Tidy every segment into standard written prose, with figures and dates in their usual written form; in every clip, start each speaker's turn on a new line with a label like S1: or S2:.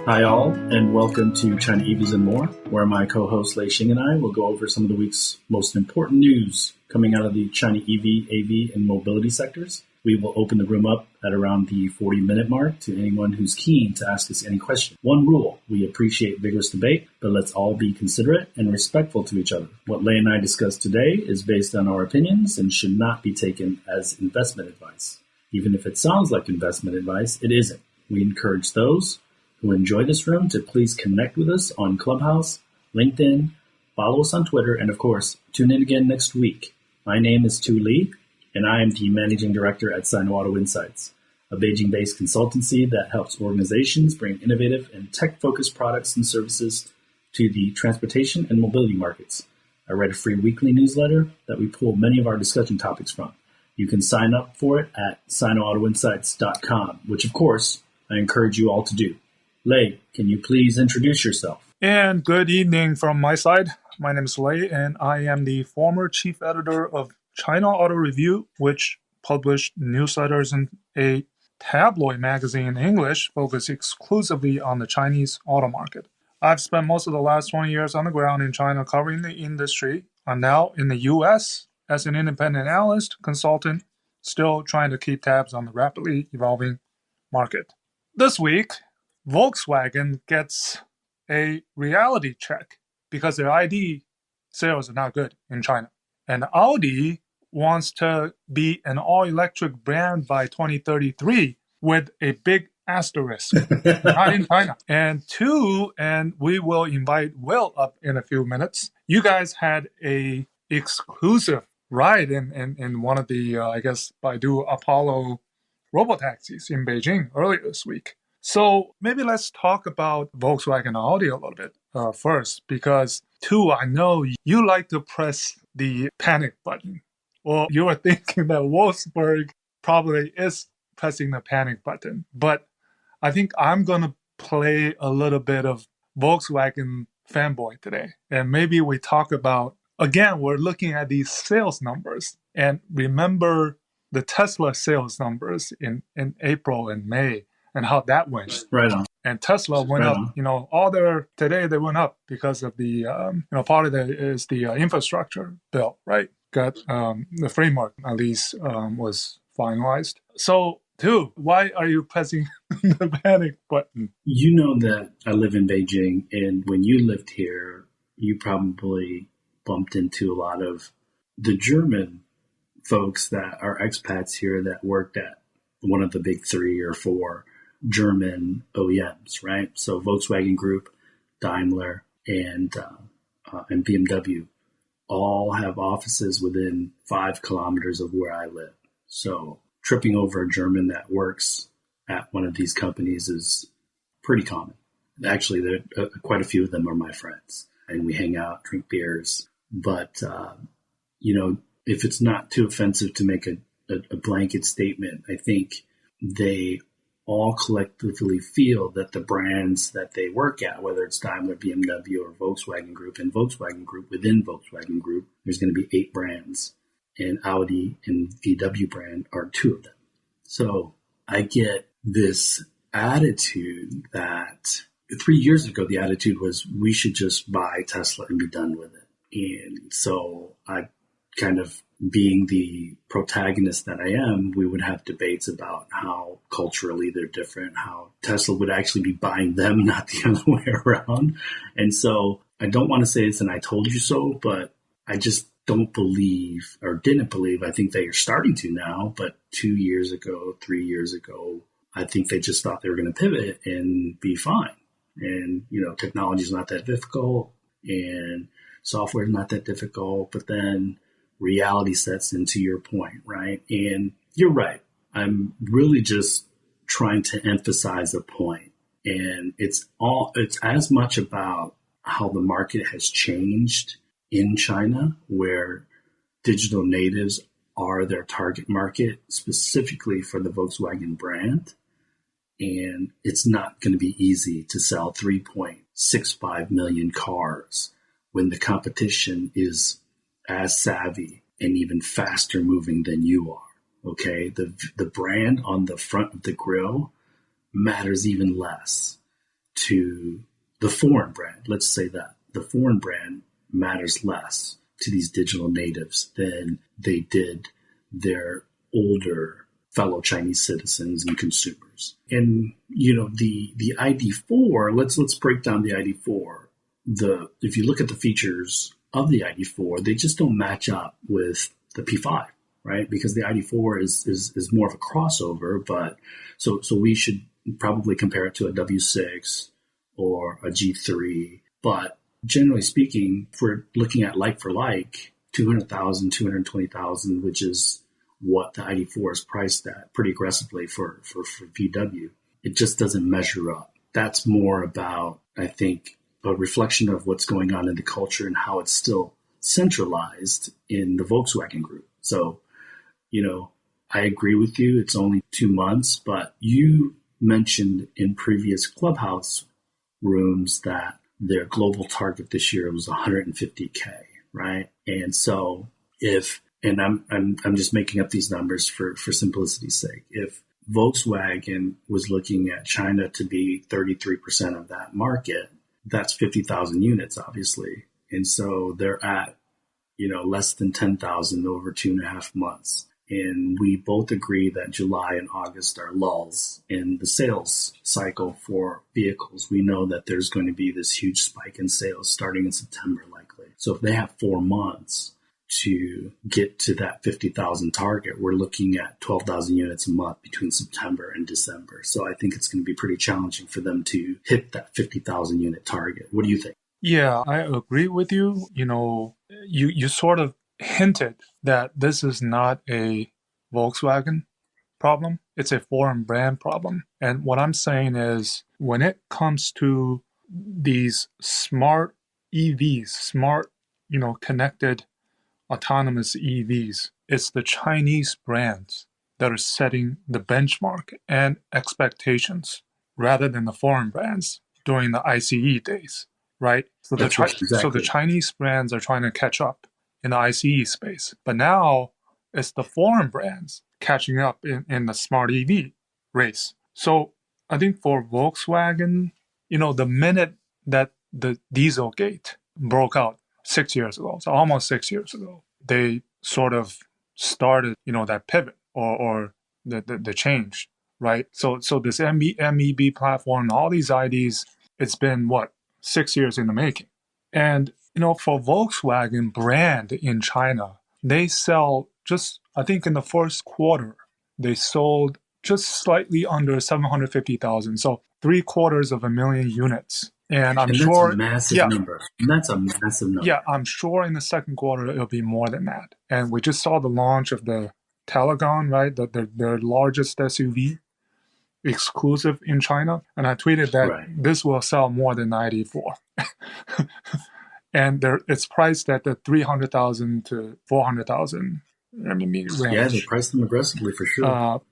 S1: Hi all, and welcome to China EVs and More, where my co-host Lei Xing and I will go over some of the week's most important news coming out of the China EV, AV, and mobility sectors. We will open the room up at around the 40-minute mark to anyone who's keen to ask us any question. One rule, we appreciate vigorous debate, but let's all be considerate and respectful to each other. What Lei and I discussed today is based on our opinions and should not be taken as investment advice. Even if it sounds like investment advice, it isn't. We encourage those who enjoy this room to please connect with us on Clubhouse, LinkedIn, follow us on Twitter, and of course, tune in again next week. My name is Tu Li, and I am the Managing Director at Sino Auto Insights, a Beijing-based consultancy that helps organizations bring innovative and tech-focused products and services to the transportation and mobility markets. I write a free weekly newsletter that we pull many of our discussion topics from. You can sign up for it at sinoautoinsights.com, which of course, I encourage you all to do. Lei, can you please introduce yourself?
S2: And good evening from my side. My name is Lei, and I am the former chief editor of China Auto Review, which published newsletters in a tabloid magazine in English focused exclusively on the Chinese auto market. I've spent most of the last 20 years on the ground in China covering the industry. I'm now in the U.S. as an independent analyst, consultant, still trying to keep tabs on the rapidly evolving market. This week, Volkswagen gets a reality check because their ID sales are not good in China. And Audi wants to be an all-electric brand by 2033 with a big asterisk, not in China. And we will invite Will up in a few minutes. You guys had a exclusive ride in one of the, Baidu Apollo robotaxis in Beijing earlier this week. So maybe let's talk about Volkswagen and Audi a little bit first, because Tu, I know you like to press the panic button. Well, you were thinking that Wolfsburg probably is pressing the panic button, but I think I'm going to play a little bit of Volkswagen fanboy today. And maybe we talk about, again, we're looking at these sales numbers, and remember the Tesla sales numbers in April and May, and how that went.
S1: Right on.
S2: And Tesla went up, today they went up because of the, part of it is the infrastructure bill, right? Got the framework at least was finalized. So, Tu, why are you pressing the panic button?
S1: You know that I live in Beijing, and when you lived here, you probably bumped into a lot of the German folks that are expats here that worked at one of the big 3 or 4 German OEMs, right? So Volkswagen Group, Daimler, and BMW all have offices within 5 kilometers of where I live. So tripping over a German that works at one of these companies is pretty common. Actually, quite a few of them are my friends, and we hang out, drink beers. But, if it's not too offensive to make a blanket statement, I think they all collectively feel that the brands that they work at, whether it's Daimler, BMW, or Volkswagen Group, and Volkswagen Group within Volkswagen Group, there's going to be 8 brands, and Audi and VW brand are 2 of them. So I get this attitude that 3 years ago, the attitude was we should just buy Tesla and be done with it. And so I kind of, being the protagonist that I am, we would have debates about how culturally they're different, how Tesla would actually be buying them, not the other way around. And so I don't want to say it's an I told you so, but I just don't believe, or didn't believe, I think they are starting to now, but 2 years ago, 3 years ago, I think they just thought they were going to pivot and be fine. And, technology is not that difficult and software is not that difficult, but then reality sets into your point, right? And you're right. I'm really just trying to emphasize a point. And it's as much about how the market has changed in China, where digital natives are their target market, specifically for the Volkswagen brand. And it's not going to be easy to sell 3.65 million cars when the competition is as savvy and even faster moving than you are. Okay. The brand on the front of the grill matters even less to the foreign brand. Let's say that the foreign brand matters less to these digital natives than they did their older fellow Chinese citizens and consumers. And, the ID4, let's break down the ID4. If you look at the features of the ID4, they just don't match up with the P5, right? Because the ID4 is more of a crossover, but so we should probably compare it to a W6 or a G3. But generally speaking, if we're looking at like for like, 200,000, 220,000, which is what the ID4 is priced at pretty aggressively for VW, it just doesn't measure up. That's more about, I think, a reflection of what's going on in the culture and how it's still centralized in the Volkswagen group. So, I agree with you. It's only 2 months, but you mentioned in previous Clubhouse rooms that their global target this year was 150K, right? And so I'm just making up these numbers for simplicity's sake. If Volkswagen was looking at China to be 33% of that market, that's 50,000 units, obviously. And so they're at, less than 10,000 over 2.5 months. And we both agree that July and August are lulls in the sales cycle for vehicles. We know that there's going to be this huge spike in sales starting in September, likely. So if they have 4 months to get to that 50,000 target, we're looking at 12,000 units a month between September and December. So I think it's going to be pretty challenging for them to hit that 50,000 unit target. What do you think?
S2: Yeah, I agree with you. You sort of hinted that this is not a Volkswagen problem. It's a foreign brand problem. And what I'm saying is when it comes to these smart EVs, smart, connected autonomous EVs, it's the Chinese brands that are setting the benchmark and expectations rather than the foreign brands during the ICE days, right? So the Chinese brands are trying to catch up in the ICE space. But now it's the foreign brands catching up in the smart EV race. So I think for Volkswagen, the minute that the Dieselgate broke out 6 years ago, so almost 6 years ago, they sort of started, that pivot or the change, right? So this MEB platform, all these IDs, it's been 6 years in the making. And, for Volkswagen brand in China, they sell I think in the first quarter, they sold just slightly under 750,000. So 750,000 units. And I'm sure
S1: that's a massive number. That's a massive number.
S2: Yeah, I'm sure in the second quarter it'll be more than that. And we just saw the launch of the Telegon, right? Their largest SUV, exclusive in China. And I tweeted that This will sell more than 94. And it's priced at the 300,000 to 400,000 range.
S1: Yeah, they priced them aggressively for sure.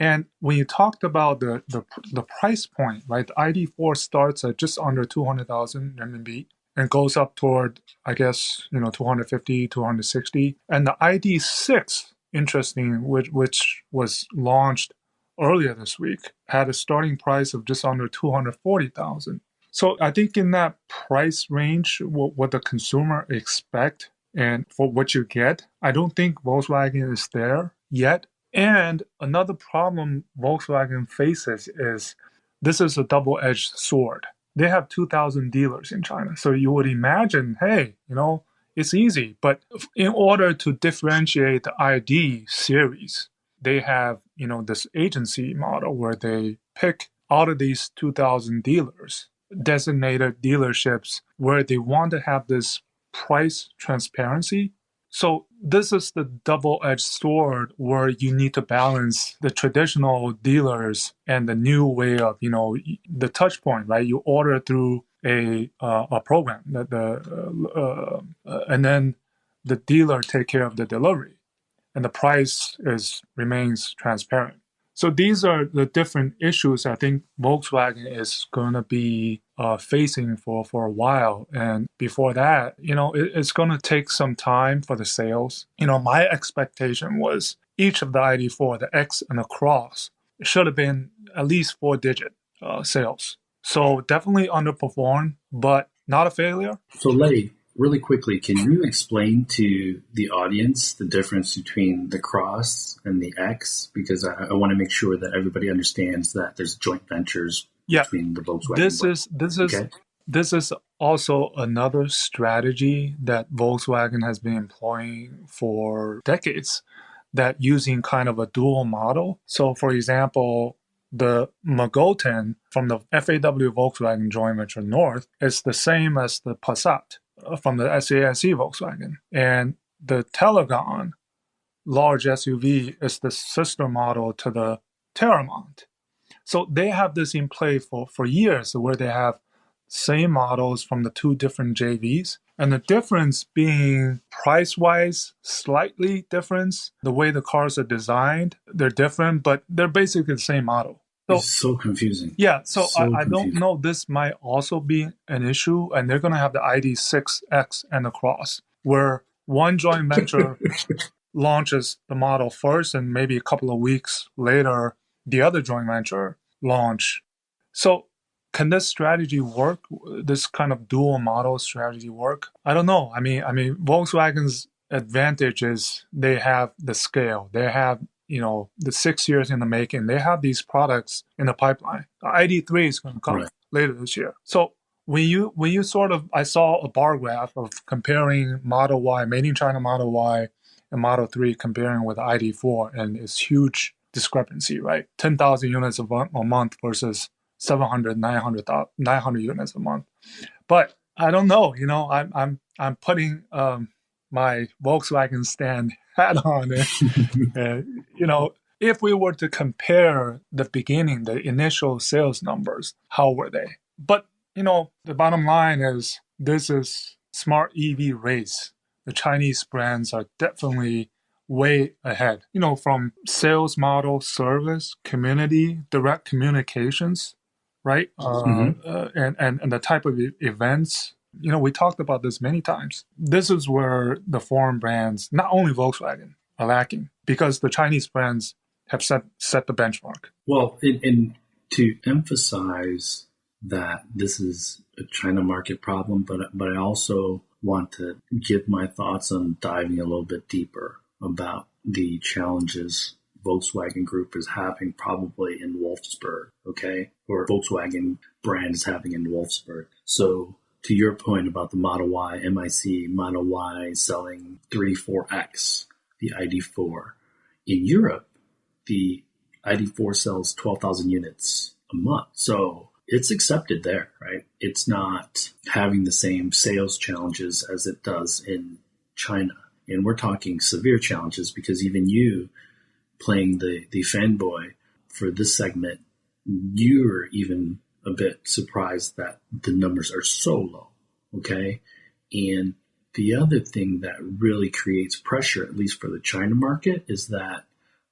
S2: And when you talked about the price point, right? The ID4 starts at just under 200,000 RMB and goes up toward, I guess, 250, 260. And the ID6, interesting, which was launched earlier this week, had a starting price of just under 240,000. So I think in that price range, what the consumer expect and for what you get, I don't think Volkswagen is there yet. And another problem Volkswagen faces is this is a double-edged sword. They have 2,000 dealers in China. So you would imagine, hey, it's easy. But in order to differentiate the ID series, they have, this agency model where they pick out of these 2,000 dealers, designated dealerships where they want to have this price transparency. So this is the double-edged sword where you need to balance the traditional dealers and the new way of, the touch point, right? You order through a program and then the dealer take care of the delivery, and the price remains transparent. So these are the different issues I think Volkswagen is going to be facing for a while. And before that, it's going to take some time for the sales. My expectation was each of the ID4, the X and the Cross, should have been at least 4-digit sales. So definitely underperformed, but not a failure.
S1: So, Lei, really quickly, can you explain to the audience the difference between the Cross and the X? Because I want to make sure that everybody understands that there's joint ventures
S2: Yeah,
S1: between the Volkswagen.
S2: this is
S1: Okay.
S2: this is also another strategy that Volkswagen has been employing for decades, that using kind of a dual model. So, for example, the Magotan from the FAW Volkswagen joint venture North is the same as the Passat from the SAIC Volkswagen. And the Telegon large SUV is the sister model to the Terramont. So they have this in play for years, where they have same models from the two different JVs. And the difference being price-wise, slightly different. The way the cars are designed, they're different, but they're basically the same model.
S1: It's so confusing.
S2: Yeah, so
S1: So
S2: I don't
S1: confusing.
S2: know. This might also be an issue, and they're going to have the ID.6X and the Cross, where one joint venture launches the model first, and maybe a couple of weeks later, the other joint venture launch. So can this strategy work? This kind of dual model strategy work? I don't know. I mean, Volkswagen's advantage is they have the scale. They have, the 6 years in the making. They have these products in the pipeline. The ID.3 is going to come later this year. So when you sort of, I saw a bar graph of comparing Model Y, made in China Model Y, and Model 3 comparing with ID.4, and it's huge discrepancy, right? 10,000 units a month versus 700, 900 units a month. But I don't know, I'm putting my Volkswagen stand hat on it. If we were to compare the beginning, the initial sales numbers, how were they? But, the bottom line is this is smart EV race. The Chinese brands are definitely way ahead, from sales model, service, community, direct communications, right? And the type of events. We talked about this many times. This is where the foreign brands, not only Volkswagen, are lacking, because the Chinese brands have set the benchmark.
S1: Well, and to emphasize that this is a China market problem, but I also want to give my thoughts on diving a little bit deeper about the challenges Volkswagen Group is having probably in Wolfsburg, okay? Or Volkswagen brand is having in Wolfsburg. So to your point about the Model Y, MIC, Model Y selling 4X, the ID.4. In Europe, the ID.4 sells 12,000 units a month. So it's accepted there, right? It's not having the same sales challenges as it does in China. And we're talking severe challenges, because even you playing the fanboy for this segment, you're even a bit surprised that the numbers are so low, okay? And the other thing that really creates pressure, at least for the China market, is that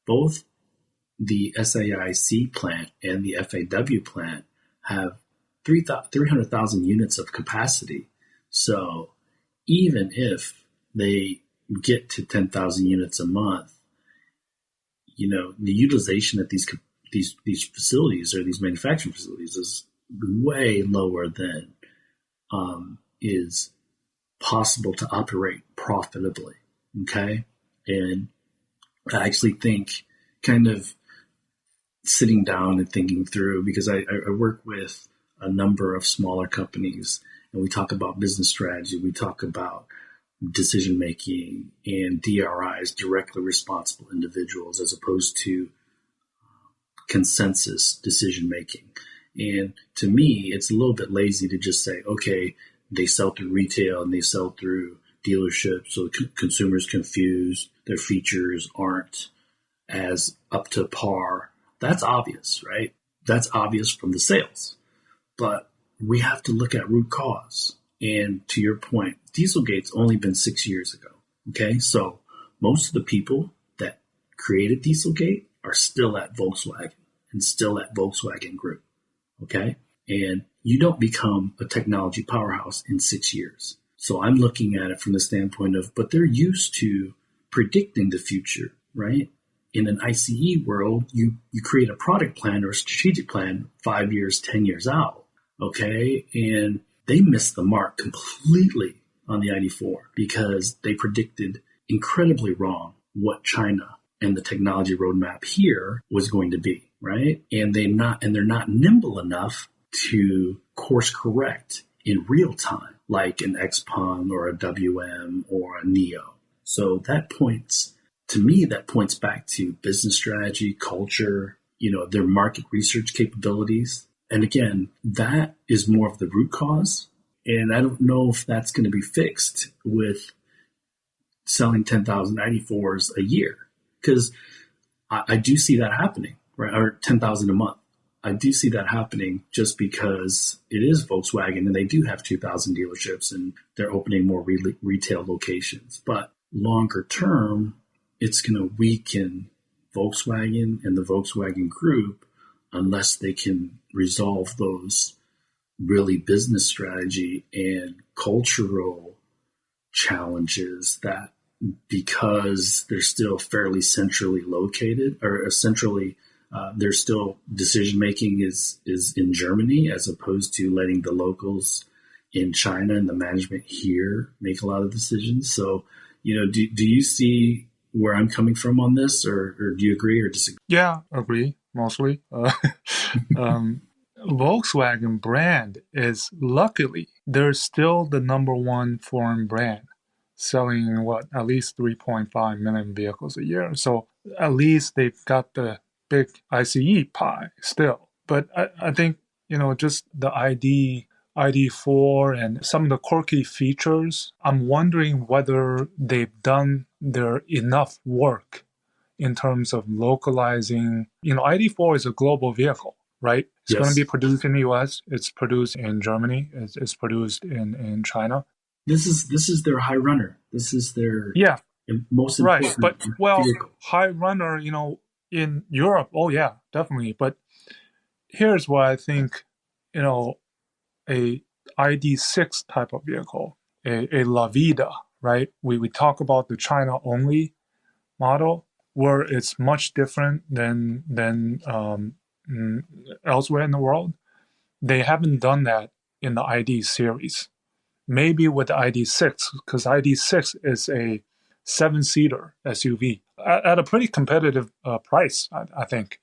S1: both the SAIC plant and the FAW plant have 300,000 units of capacity. So even if they get to 10,000 units a month, the utilization at these facilities, or these manufacturing facilities, is way lower than is possible to operate profitably. Okay. And I actually think, kind of sitting down and thinking through, because I work with a number of smaller companies, and we talk about business strategy, we talk about decision making, and DRIs, directly responsible individuals, as opposed to consensus decision making. And to me, it's a little bit lazy to just say, okay, they sell through retail and they sell through dealerships, so consumers confused, their features aren't as up to par. That's obvious, right? That's obvious from the sales. But we have to look at root cause. And to your point, Dieselgate's only been 6 years ago. Okay, so most of the people that created Dieselgate are still at Volkswagen and still at Volkswagen Group. Okay, and you don't become a technology powerhouse in 6 years. So I'm looking at it from the standpoint of, but they're used to predicting the future, right? In an ICE world, you create a product plan or a strategic plan 5 years, 10 years out. okay? And they missed the mark completely on the ID4 because they predicted incredibly wrong what China and the technology roadmap here was going to be, right? And they're not nimble enough to course correct in real time, like an XPeng or a WM or a Neo. So that points back to business strategy, culture, their market research capabilities. And again, that is more of the root cause. And I don't know if that's going to be fixed with selling 10,000 ID4s a year, because I do see that happening, right? Or 10,000 a month. I do see that happening just because it is Volkswagen and they do have 2,000 dealerships and they're opening more retail locations. But longer term, it's going to weaken Volkswagen and the Volkswagen Group unless they can resolve those really business strategy and cultural challenges that, because they're still fairly centrally located or centrally, they're still decision making is in Germany as opposed to letting the locals in China and the management here make a lot of decisions. So, do you see where I'm coming from on this, or do you agree or disagree?
S2: Yeah, agree, mostly. Volkswagen brand is, luckily, they're still the number one foreign brand, selling at least 3.5 million vehicles a year. So at least they've got the big ICE pie still. But I think, just the ID4 and some of the quirky features, I'm wondering whether they've done their enough work in terms of localizing. ID4 is a global vehicle, right? It's going to be produced in the US. It's produced in Germany. It's produced in China.
S1: This is their high runner. This is their most important
S2: vehicle. High runner, in Europe, oh yeah, definitely. But here's what I think, a ID6 type of vehicle, a La Vida, right? We talk about the China only model, where it's much different than elsewhere in the world. They haven't done that in the ID series. Maybe with the ID6, because ID6 is a 7-seater SUV at a pretty competitive price, I think.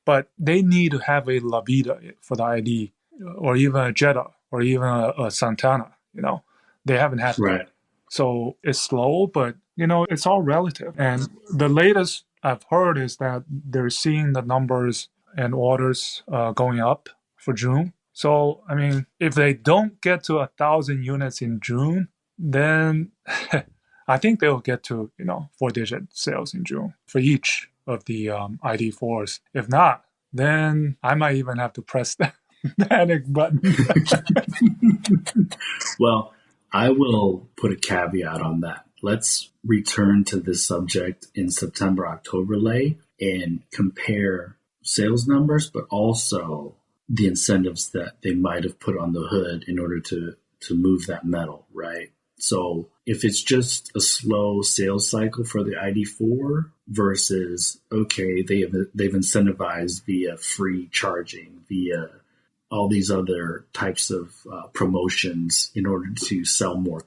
S2: But they need to have a La Vida for the ID, or even a Jetta, or even a Santana. They haven't had that. So it's slow, but it's all relative. And the latest I've heard is that they're seeing the numbers and orders going up for June. So, I mean, if they don't get to 1,000 units in June, then I think they'll get to, 4-digit sales in June for each of the ID4s. If not, then I might even have to press the panic button.
S1: Well, I will put a caveat on that. Let's return to this subject in September, October, Lei, and compare sales numbers, but also the incentives that they might have put on the hood in order to move that metal, right? So if it's just a slow sales cycle for the ID4 versus, okay, they've incentivized via free charging, via all these other types of promotions in order to sell more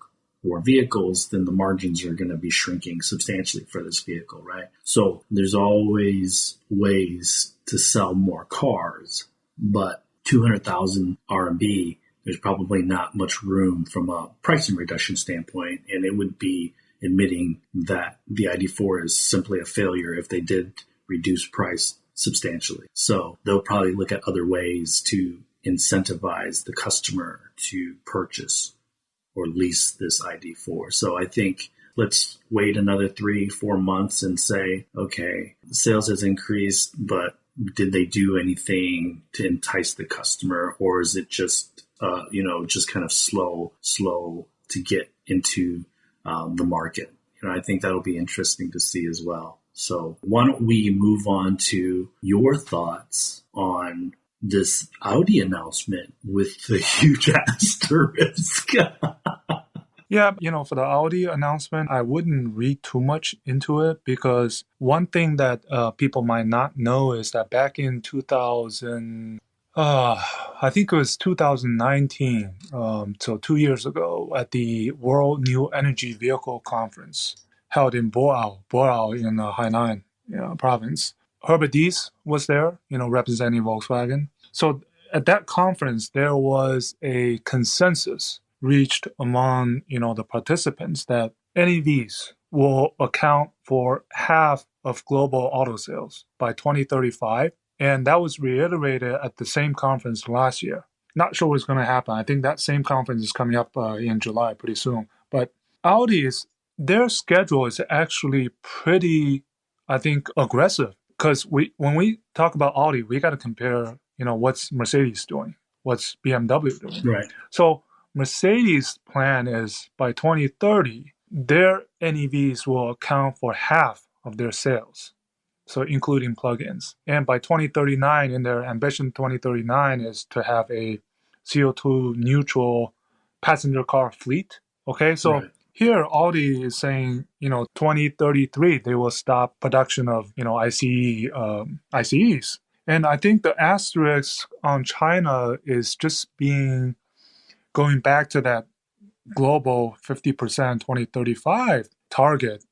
S1: vehicles, then the margins are going to be shrinking substantially for this vehicle, right? So there's always ways to sell more cars, but 200,000 RMB, there's probably not much room from a pricing reduction standpoint, and it would be admitting that the ID4 is simply a failure if they did reduce price substantially. So they'll probably look at other ways to incentivize the customer to purchase or lease this ID4. So I think let's wait another 3-4 months and say, okay, sales has increased, but did they do anything to entice the customer, or is it just, just kind of slow to get into the market? I think that'll be interesting to see as well. So why don't we move on to your thoughts on this Audi announcement with the huge asterisk?
S2: Yeah, for the Audi announcement, I wouldn't read too much into it, because one thing that people might not know is that back in 2000, I think it was 2019, so 2 years ago, at the World New Energy Vehicle Conference held in Boao in Hainan province. Herbert Diess was there, representing Volkswagen. So at that conference, there was a consensus reached among, the participants that NEVs will account for half of global auto sales by 2035. And that was reiterated at the same conference last year. Not sure what's going to happen. I think that same conference is coming up in July pretty soon. But their schedule is actually pretty, I think, aggressive. Because when we talk about Audi, we got to compare, what's Mercedes doing, what's BMW doing.
S1: Right.
S2: So Mercedes' plan is by 2030, their NEVs will account for half of their sales. So including plugins. And by 2039, in their ambition 2039 is to have a CO2 neutral passenger car fleet. Okay, so
S1: Right.
S2: here Audi is saying, 2033 they will stop production of, ICEs. And I think the asterisk on China is just going back to that global 50% 2035 target.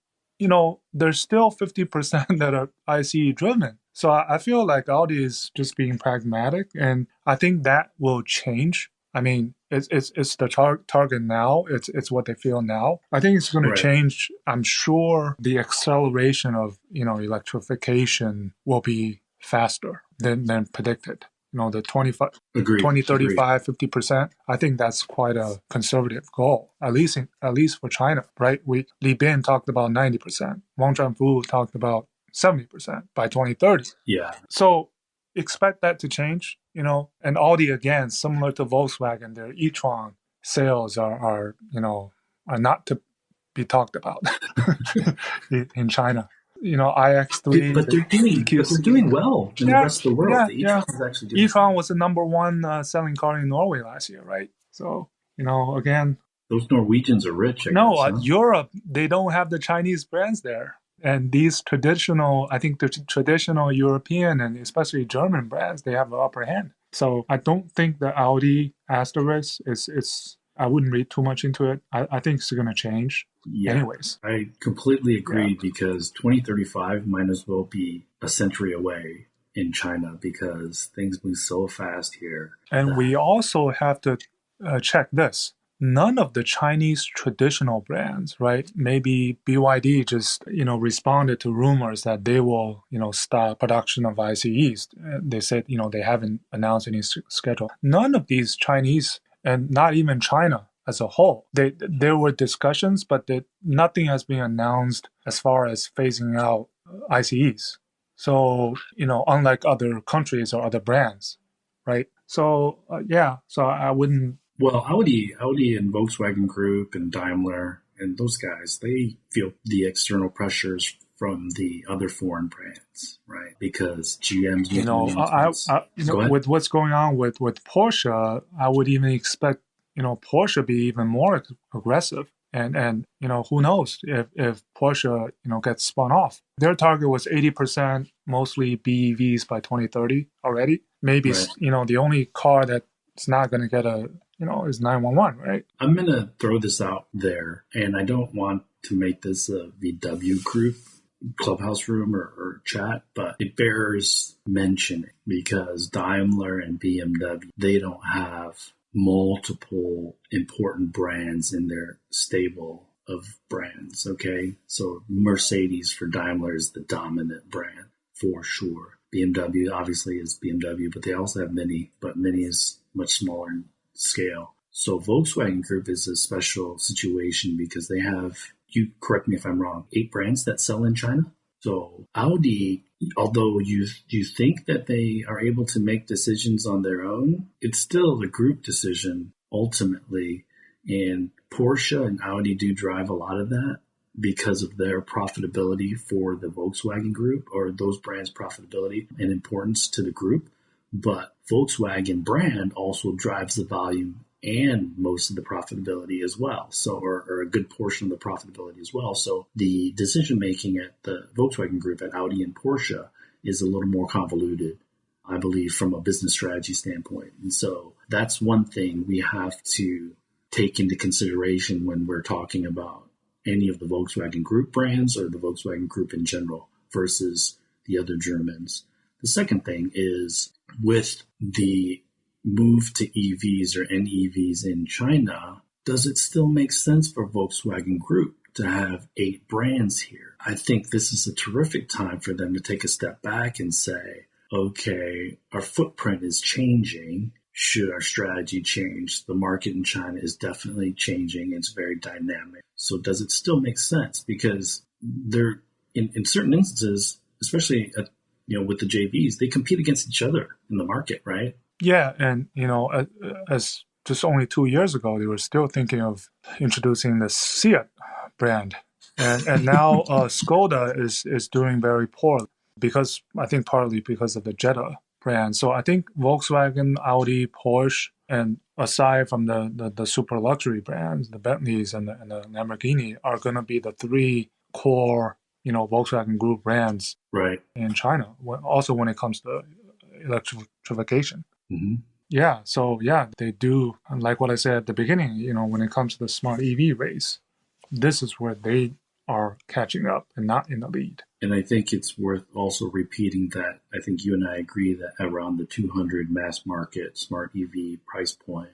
S2: There's still 50% that are ICE driven. So I feel like Audi is just being pragmatic, and I think that will change. I mean, it's the target now. It's what they feel now. I think it's going to change. I'm sure the acceleration of electrification will be faster than predicted. The 2035, 50%. I think that's quite a conservative goal, at least for China, right? Li Bin talked about 90%. Wang Zhanfu talked about 70% by 2030.
S1: Yeah.
S2: So expect that to change, and Audi, again, similar to Volkswagen, their Yizhuang sales are not to be talked about in China. iX3.
S1: But they're doing well in the rest of the world. The
S2: Yeah.
S1: is actually doing
S2: Yizhuang was the number one selling car in Norway last year, right? So, again.
S1: Those Norwegians are rich, I guess, huh?
S2: Europe, they don't have the Chinese brands there. And these traditional European and especially German brands, they have the upper hand. So I don't think the Audi asterisk is I wouldn't read too much into it. I think it's going to change.
S1: Yeah,
S2: anyways.
S1: I completely agree because 2035 might as well be a century away in China because things move so fast here.
S2: And we also have to check this. None of the Chinese traditional brands, right? Maybe BYD just, responded to rumors that they will, stop production of ICEs. They said, they haven't announced any schedule. None of these Chinese, and not even China as a whole, there were discussions, but nothing has been announced as far as phasing out ICEs. So, unlike other countries or other brands, right? So, so I wouldn't.
S1: Well, Audi and Volkswagen Group and Daimler and those guys, they feel the external pressures from the other foreign brands, right? Because GM's
S2: with what's going on with Porsche, I would even expect Porsche be even more aggressive. And who knows if Porsche gets spun off. Their target was 80% mostly BEVs by 2030 already. Maybe the only car that's not going to get is 911, right?
S1: I'm going to throw this out there, and I don't want to make this a VW group clubhouse room or chat, but it bears mentioning because Daimler and BMW, they don't have multiple important brands in their stable of brands, okay? So Mercedes for Daimler is the dominant brand for sure. BMW obviously is BMW, but they also have Mini, but Mini is much smaller in scale. So Volkswagen Group is a special situation because they have, you correct me if I'm wrong, 8 brands that sell in China. So Audi, although you think that they are able to make decisions on their own, it's still a group decision ultimately. And Porsche and Audi do drive a lot of that because of their profitability for the Volkswagen Group or those brands' profitability and importance to the group. But Volkswagen brand also drives the volume and most of the profitability as well. So, or a good portion of the profitability as well. So the decision making at the Volkswagen Group at Audi and Porsche is a little more convoluted I believe, from a business strategy standpoint. And so that's one thing we have to take into consideration when we're talking about any of the Volkswagen Group brands or the Volkswagen Group in general versus the other Germans. The second thing is with the move to EVs or NEVs in China, does it still make sense for Volkswagen Group to have 8 brands here? I think this is a terrific time for them to take a step back and say, okay, our footprint is changing. Should our strategy change? The market in China is definitely changing. It's very dynamic. So does it still make sense? Because they're in certain instances, especially with the JVs, they compete against each other in the market, right?
S2: Yeah, and as just only 2 years ago, they were still thinking of introducing the Seat brand, and now Skoda is doing very poorly because I think partly because of the Jetta brand. So I think Volkswagen, Audi, Porsche, and aside from the super luxury brands, the Bentleys and the Lamborghini are going to be the 3 core Volkswagen Group brands
S1: right
S2: in China. Also, when it comes to electrification.
S1: Mm-hmm.
S2: Yeah, so they do, like what I said at the beginning, when it comes to the smart EV race, this is where they are catching up and not in the lead.
S1: And I think it's worth also repeating that I think you and I agree that around the 200 mass market smart EV price point,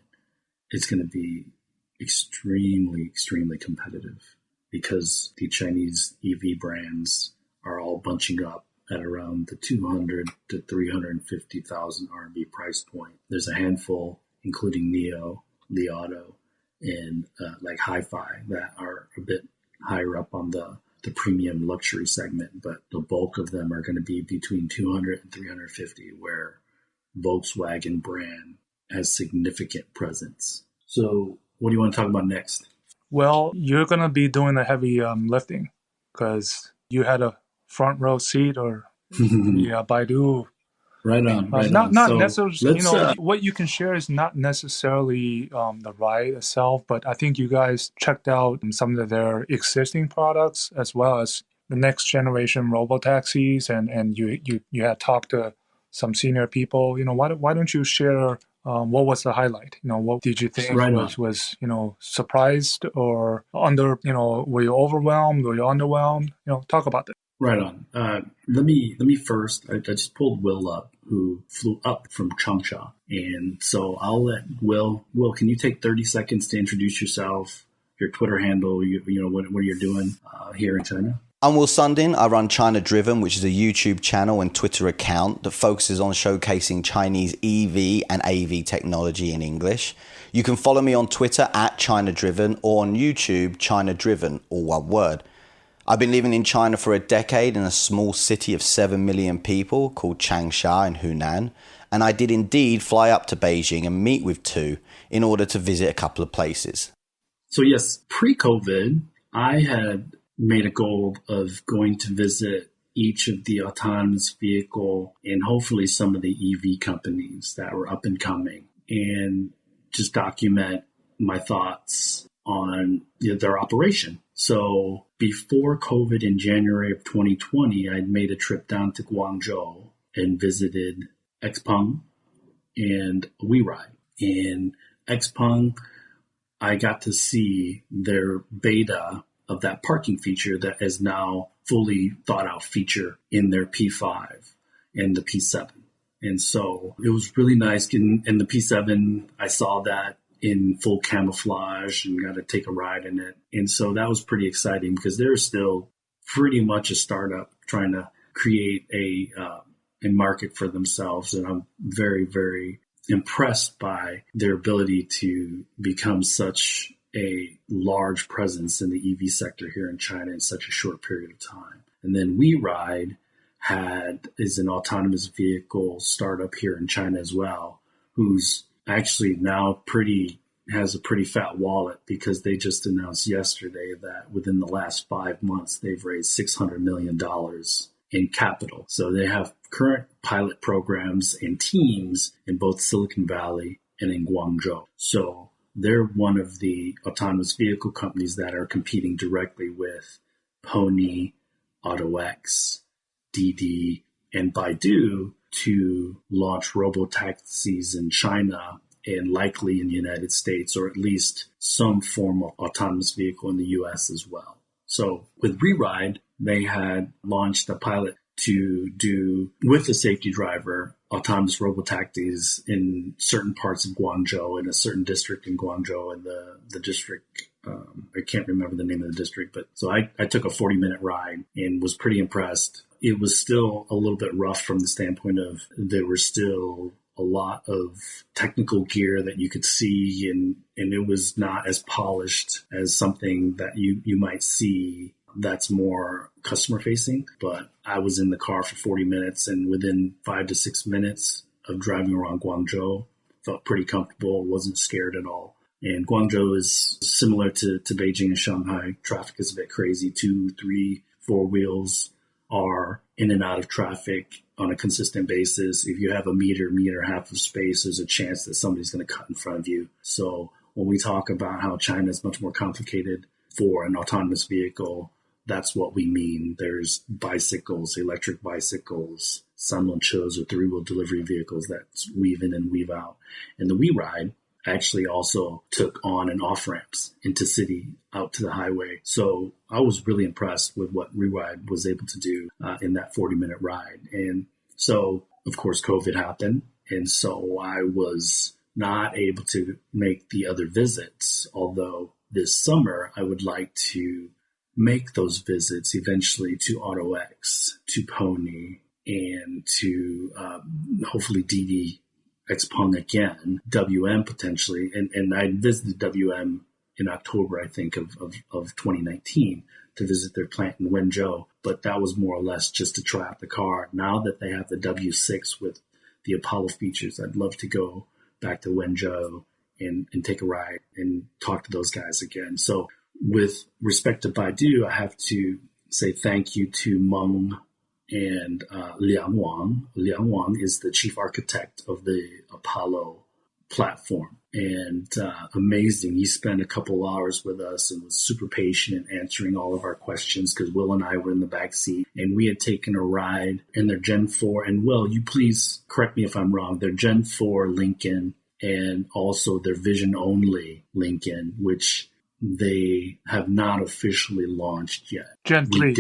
S1: it's going to be extremely, extremely competitive because the Chinese EV brands are all bunching up at around the 200 to 350,000 RMB price point. There's a handful, including Neo, Li Auto, and like Hi-Fi that are a bit higher up on the premium luxury segment, but the bulk of them are going to be between 200 and 350, where Volkswagen brand has significant presence. So what do you want to talk about next?
S2: Well, you're going to be doing the heavy lifting because you had a front row seat or Baidu.
S1: Right on.
S2: Not
S1: So
S2: necessarily, what you can share is not necessarily the ride itself, but I think you guys checked out some of their existing products as well as the next generation robotaxis, and you had talked to some senior people. Why don't you share what was the highlight? What did you think was surprised or were you overwhelmed? Were you underwhelmed? Talk about that.
S1: Right on. Let me first, I just pulled Will up, who flew up from Changsha. And so I'll let Will, can you take 30 seconds to introduce yourself, your Twitter handle, what you're doing here in China?
S3: I'm Will Sundin. I run China Driven, which is a YouTube channel and Twitter account that focuses on showcasing Chinese EV and AV technology in English. You can follow me on Twitter at China Driven or on YouTube, China Driven, all one word. I've been living in China for a decade in a small city of 7 million people called Changsha in Hunan, and I did indeed fly up to Beijing and meet with Tu in order to visit a couple of places.
S1: So yes, pre-COVID, I had made a goal of going to visit each of the autonomous vehicle and hopefully some of the EV companies that were up and coming and just document my thoughts on their operation. So before COVID in January of 2020, I'd made a trip down to Guangzhou and visited Xpeng and WeRide. In Xpeng, I got to see their beta of that parking feature that is now fully thought out feature in their P5 and the P7. And so it was really nice. In the P7, I saw that in full camouflage and got to take a ride in it. And so that was pretty exciting because they're still pretty much a startup trying to create a market for themselves. And I'm very, very impressed by their ability to become such a large presence in the EV sector here in China in such a short period of time. And then WeRide is an autonomous vehicle startup here in China as well, who's actually now has a pretty fat wallet because they just announced yesterday that within the last 5 months, they've raised $600 million in capital. So they have current pilot programs and teams in both Silicon Valley and in Guangzhou. So they're one of the autonomous vehicle companies that are competing directly with Pony, AutoX, Didi, and Baidu to launch robotaxis in China and likely in the United States, or at least some form of autonomous vehicle in the US as well. So with Reride, they had launched a pilot to do, with a safety driver, autonomous robotaxis in certain parts of Guangzhou, in a certain district in Guangzhou, and the district, I can't remember the name of the district, but so I took a 40-minute ride and was pretty impressed. It was still a little bit rough from the standpoint of there were still a lot of technical gear that you could see, and it was not as polished as something that you might see that's more customer facing. But I was in the car for 40 minutes, and within 5 to 6 minutes of driving around Guangzhou, felt pretty comfortable, wasn't scared at all. And Guangzhou is similar to Beijing and Shanghai. Traffic is a bit crazy. 2, 3, 4 wheels are in and out of traffic on a consistent basis. If you have a meter and a half of space, there's a chance that somebody's going to cut in front of you. So when we talk about how China is much more complicated for an autonomous vehicle, that's what we mean. There's bicycles, electric bicycles, sanlonchos or three-wheel delivery vehicles that weave in and weave out. And the WeRide actually also took on an off-ramps into city out to the highway. So I was really impressed with what WeRide was able to do in that 40-minute ride. And so, of course, COVID happened. And so I was not able to make the other visits, although this summer I would like to make those visits eventually to AutoX, to Pony, and to hopefully DD Xpeng again, WM potentially. And I visited WM in October, I think, of 2019 to visit their plant in Wenzhou. But that was more or less just to try out the car. Now that they have the W6 with the Apollo features, I'd love to go back to Wenzhou and take a ride and talk to those guys again. So with respect to Baidu, I have to say thank you to Meng and Liang Wang. Liang Wang is the chief architect of the Apollo platform. And amazing. He spent a couple hours with us and was super patient answering all of our questions because Will and I were in the back seat and we had taken a ride in their Gen 4. And Will, you please correct me if I'm wrong. Their Gen 4 Lincoln and also their Vision Only Lincoln, which they have not officially launched yet.
S2: Gen 3.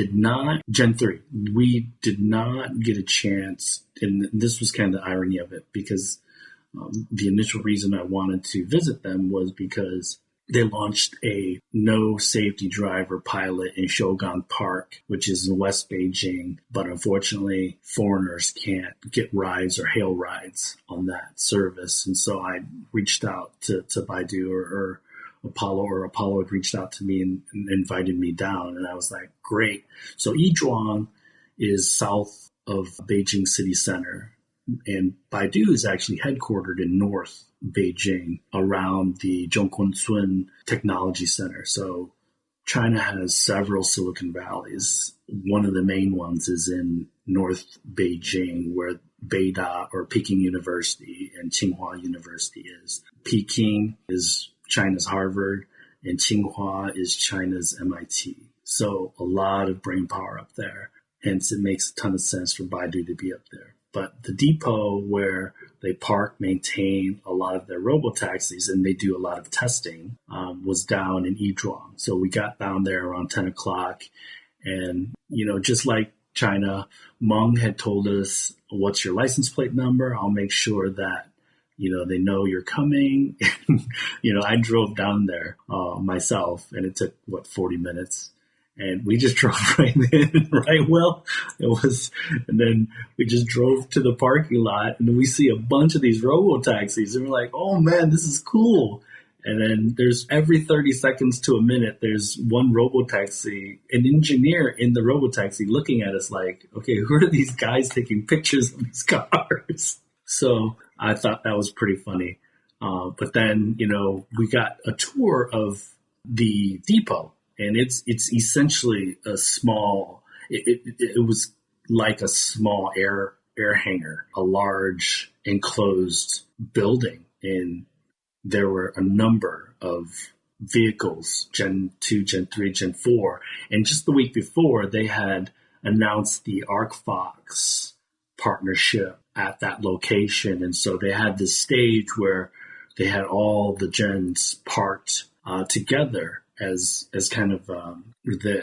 S1: Gen 3. We did not get a chance, and this was kind of the irony of it, because the initial reason I wanted to visit them was because they launched a no safety driver pilot in Shogun Park, which is in West Beijing. But unfortunately, foreigners can't get rides or hail rides on that service. And so I reached out to Baidu or Apollo had reached out to me and invited me down. And I was like, great. So Yizhuang is south of Beijing city center. And Baidu is actually headquartered in North Beijing around the Zhongguancun Technology Center. So China has several Silicon Valleys. One of the main ones is in North Beijing, where Beida or Peking University and Tsinghua University is. Peking is China's Harvard, and Tsinghua is China's MIT. So a lot of brain power up there. Hence, it makes a ton of sense for Baidu to be up there. But the depot where they park, maintain a lot of their robotaxis, and they do a lot of testing, was down in Yizhuang. So we got down there around 10 o'clock. And, just like China, Meng had told us, what's your license plate number? I'll make sure that they know you're coming. I drove down there myself, and it took, 40 minutes. And we just drove right in, right, Will? And then we just drove to the parking lot, and we see a bunch of these robotaxis, and we're like, oh, man, this is cool. And then there's every 30 seconds to a minute, there's one robotaxi, an engineer in the robotaxi looking at us like, okay, who are these guys taking pictures of these cars? So I thought that was pretty funny. But then, we got a tour of the depot, and it's essentially a small, it was like a small air hangar, a large enclosed building. And there were a number of vehicles, Gen 2, Gen 3, Gen 4. And just the week before, they had announced the ArcFox partnership at that location. And so they had this stage where they had all the gens parked together as kind of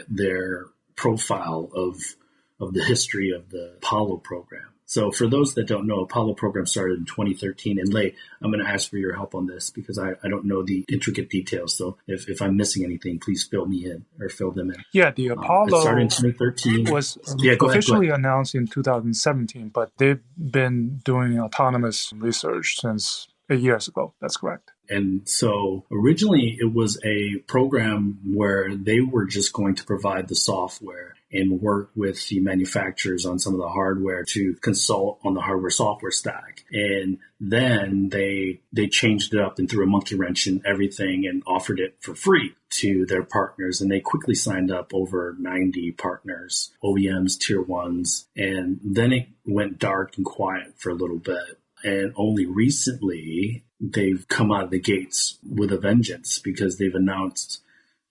S1: their profile of the history of the Apollo program. So for those that don't know, Apollo program started in 2013. And Lei, I'm going to ask for your help on this because I don't know the intricate details. So if I'm missing anything, please fill me in or fill them in.
S2: Yeah, the Apollo
S1: it started in 2013.
S2: was
S1: Go
S2: officially
S1: ahead.
S2: announced in 2017, but they've been doing autonomous research since 8 years ago. That's correct.
S1: And so originally it was a program where they were just going to provide the software and work with the manufacturers on some of the hardware to consult on the hardware software stack. And then they changed it up and threw a monkey wrench in everything and offered it for free to their partners. And they quickly signed up over 90 partners, OEMs, tier ones. And then it went dark and quiet for a little bit. And only recently they've come out of the gates with a vengeance because they've announced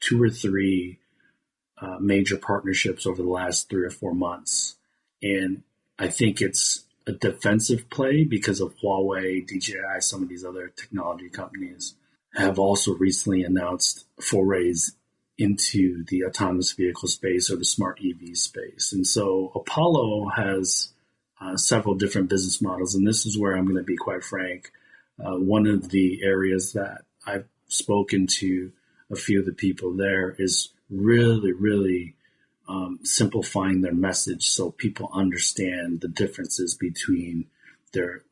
S1: 2 or 3 major partnerships over the last 3 or 4 months. And I think it's a defensive play because of Huawei, DJI, some of these other technology companies have also recently announced forays into the autonomous vehicle space or the smart EV space. And so Apollo has several different business models. And this is where I'm going to be quite frank. One of the areas that I've spoken to a few of the people there is really simplifying their message so people understand the differences between their,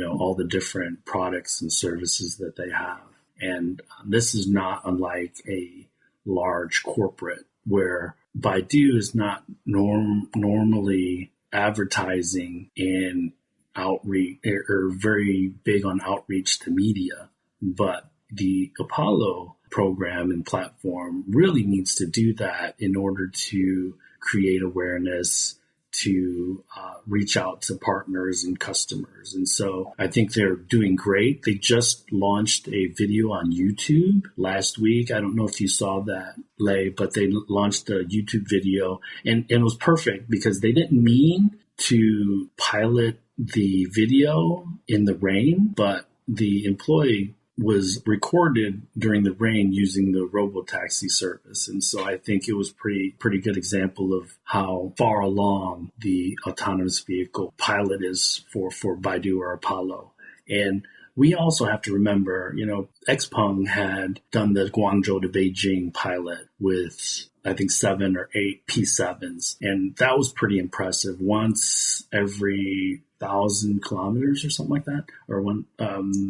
S1: all the different products and services that they have. And this is not unlike a large corporate where Baidu is not normally advertising and outreach or very big on outreach to media, but the Apollo program and platform really needs to do that in order to create awareness, to reach out to partners and customers. And so I think they're doing great. They just launched a video on YouTube last week. I don't know if you saw that, Lei, but they launched a YouTube video and it was perfect because they didn't mean to pilot the video in the rain, but the employee was recorded during the rain using the robotaxi service. And so I think it was pretty good example of how far along the autonomous vehicle pilot is for Baidu or Apollo. And we also have to remember, Xpeng had done the Guangzhou to Beijing pilot with, I think, 7 or 8 P7s. And that was pretty impressive. Once every 1,000 kilometers or something like that, or when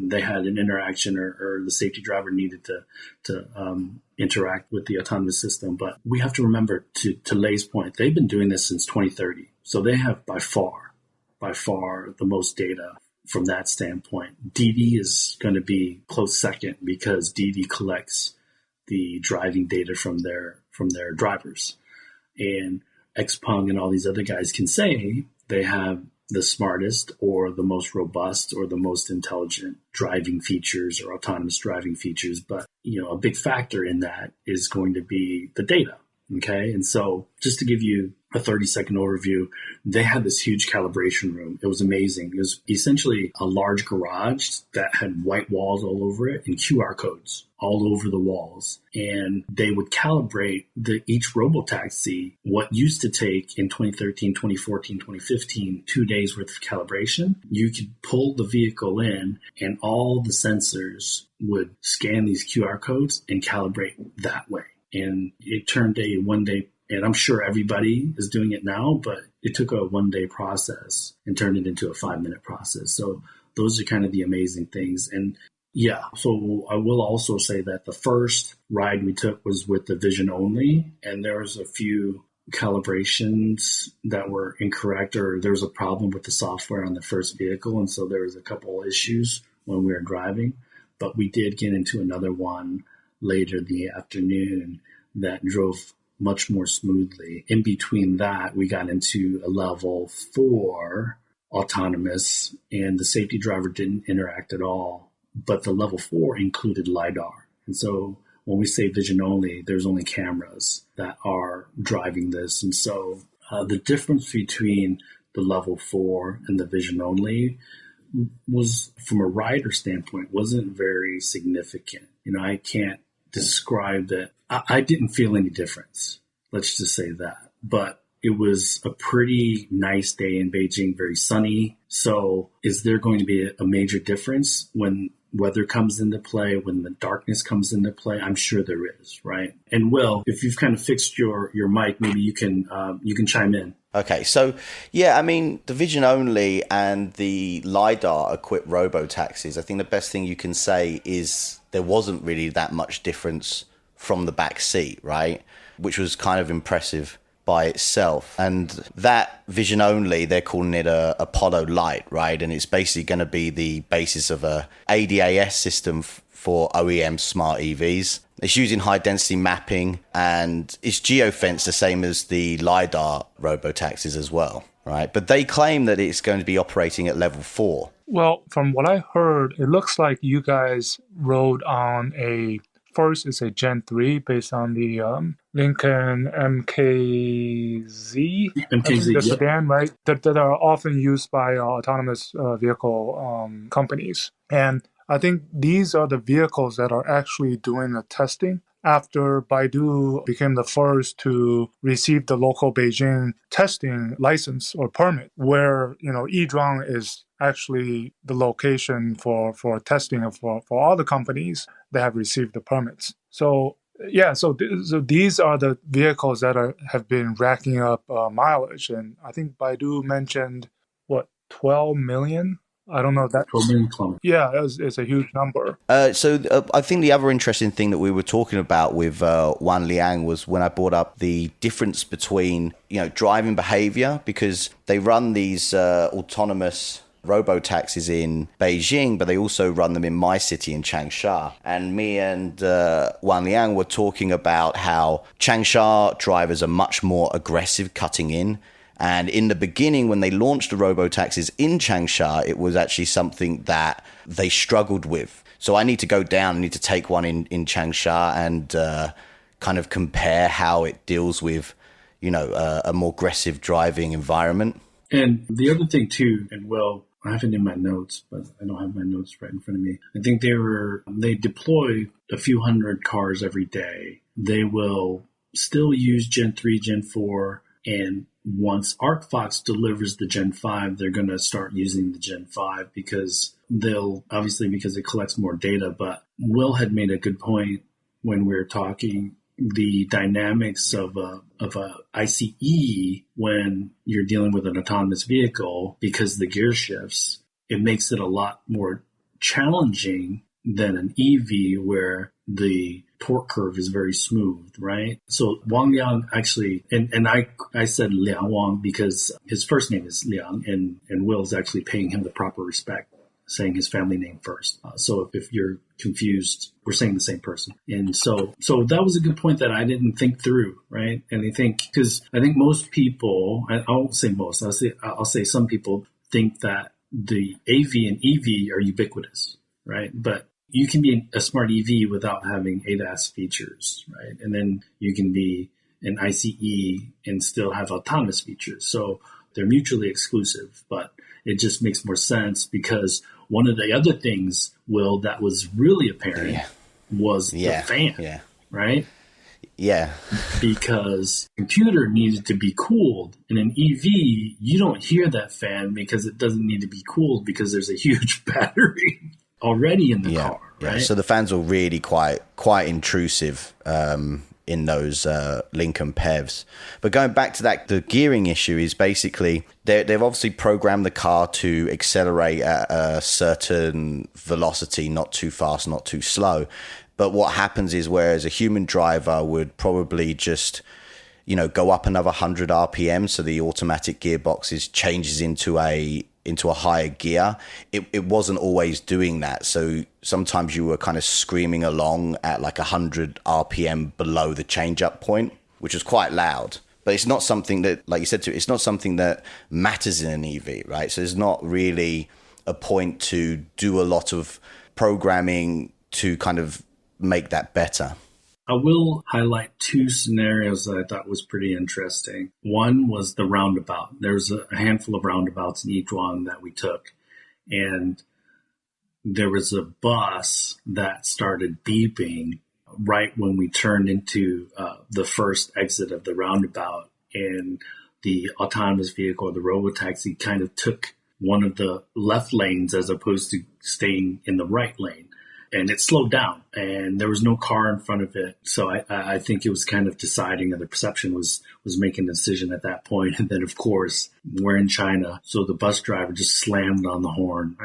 S1: they had an interaction or the safety driver needed to interact with the autonomous system. But we have to remember, to Lei's point, they've been doing this since 2030. So they have by far the most data from that standpoint. Didi is going to be close second because Didi collects the driving data from their drivers. And Xpeng and all these other guys can say they have the smartest or the most robust or the most intelligent driving features or autonomous driving features. But, a big factor in that is going to be the data. Okay. And so just to give you a 30-second overview, they had this huge calibration room. It was amazing. It was essentially a large garage that had white walls all over it and QR codes all over the walls. And they would calibrate each robotaxi. What used to take in 2013, 2014, 2015, 2 days worth of calibration, you could pull the vehicle in and all the sensors would scan these QR codes and calibrate that way. And it turned a 1 day, and I'm sure everybody is doing it now, but it took a 1 day process and turned it into a 5-minute process. So those are kind of the amazing things. And yeah, so I will also say that the first ride we took was with the vision only, and there was a few calibrations that were incorrect, or there was a problem with the software on the first vehicle. And so there was a couple of issues when we were driving, but we did get into another one later in the afternoon that drove much more smoothly. In between that, we got into a level 4 autonomous, and the safety driver didn't interact at all. But the level 4 included LiDAR. And so when we say vision only, there's only cameras that are driving this. And so the difference between the level 4 and the vision only was, from a rider standpoint, wasn't very significant. I can't describe that. I didn't feel any difference. Let's just say that. But it was a pretty nice day in Beijing, very sunny. So is there going to be a major difference when weather comes into play, when the darkness comes into play? I'm sure there is, right? And Will, if you've kind of fixed your mic, maybe you can chime in.
S3: Okay, so yeah, I mean, the vision only and the LiDAR equipped robotaxis, I think the best thing you can say is there wasn't really that much difference from the back seat, right? Which was kind of impressive by itself. And that vision only, they're calling it a Apollo Light, right? And it's basically going to be the basis of a ADAS system for OEM smart EVs. It's using high density mapping and it's geofenced the same as the LiDAR robotaxis as well, right? But they claim that it's going to be operating at level 4.
S2: Well, from what I heard, it looks like you guys rode on first it's a Gen 3 based on the Lincoln MKZ, the sedan, right? That are often used by autonomous vehicle companies. And I think these are the vehicles that are actually doing the testing after Baidu became the first to receive the local Beijing testing license or permit, where, Yizhuang is actually the location for testing for all the companies that have received the permits. So these are the vehicles that have been racking up mileage. And I think Baidu mentioned, 12 million? I don't know that.
S1: 12 million kilometers.
S2: Yeah, it's a huge number.
S3: So I think the other interesting thing that we were talking about with Wan Liang was when I brought up the difference between, driving behavior, because they run these autonomous robo-taxis in Beijing, but they also run them in my city in Changsha. And me and Wan Liang were talking about how Changsha drivers are much more aggressive cutting in. And in the beginning, when they launched the robo-taxis in Changsha, it was actually something that they struggled with. So I need to go down, I need to take one in Changsha and kind of compare how it deals with, a more aggressive driving environment.
S1: And the other thing too, and well, I have it in my notes, but I don't have my notes right in front of me. I think they deploy a few hundred cars every day. They will still use Gen 3, Gen 4, and once ArcFox delivers the Gen 5, they're going to start using the Gen 5 because it collects more data. But Will had made a good point when we were talking, the dynamics of a ICE when you're dealing with an autonomous vehicle, because the gear shifts, it makes it a lot more challenging than an EV where the torque curve is very smooth, right? So Wang Liang actually, and I said Liang Wang because his first name is Liang, and Will's actually paying him the proper respect, saying his family name first. So if you're confused, we're saying the same person. And so that was a good point that I didn't think through, right? And I think most people, I won't say most, I'll say some people think that the AV and EV are ubiquitous, right? But you can be a smart EV without having ADAS features, right? And then you can be an ICE and still have autonomous features. So they're mutually exclusive, but it just makes more sense because one of the other things, Will, that was really apparent was the fan, right?
S3: Yeah.
S1: Because computer needed to be cooled. In an EV, you don't hear that fan because it doesn't need to be cooled because there's a huge battery already in the car, right?
S3: Yeah. So the fans are really quite intrusive in those Lincoln PEVs. But going back to that, the gearing issue is basically they've obviously programmed the car to accelerate at a certain velocity, not too fast, not too slow. But what happens is, whereas a human driver would probably just, go up another 100 RPM, so the automatic gearbox changes into a higher gear, it wasn't always doing that. So sometimes you were kind of screaming along at like 100 RPM below the change-up point, which was quite loud. But it's not something that, like you said, it's not something that matters in an EV, right? So there's not really a point to do a lot of programming to kind of make that better.
S1: I will highlight two scenarios that I thought was pretty interesting. One was the roundabout. There's a handful of roundabouts in Yizhuang that we took, and there was a bus that started beeping right when we turned into the first exit of the roundabout, and the autonomous vehicle, the robotaxi, kind of took one of the left lanes as opposed to staying in the right lane. And it slowed down, and there was no car in front of it. So I think it was kind of deciding, and the perception was making a decision at that point. And then, of course, we're in China, so the bus driver just slammed on the horn.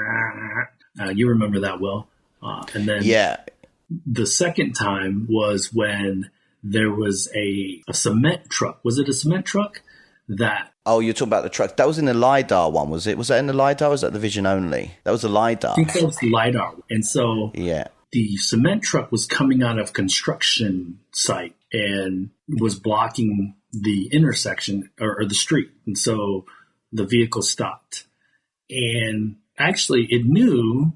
S1: You remember that, Will? And then the second time was when there was a cement truck. Was it a cement truck?
S3: Oh, you're talking about the truck. That was in the LiDAR one, was it? Was that in the LiDAR or was that the vision only? That was the LiDAR.
S1: I think that was the LiDAR. And so the cement truck was coming out of construction site and was blocking the intersection or the street. And so the vehicle stopped. And actually it knew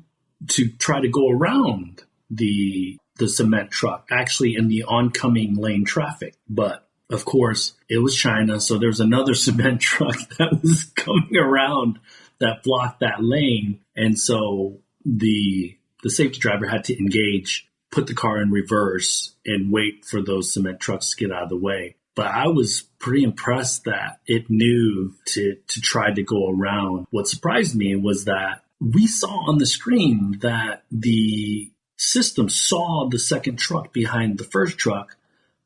S1: to try to go around the cement truck, actually in the oncoming lane traffic. But of course, it was China, so there was another cement truck that was coming around that blocked that lane. And so the safety driver had to engage, put the car in reverse, and wait for those cement trucks to get out of the way. But I was pretty impressed that it knew to try to go around. What surprised me was that we saw on the screen that the system saw the second truck behind the first truck,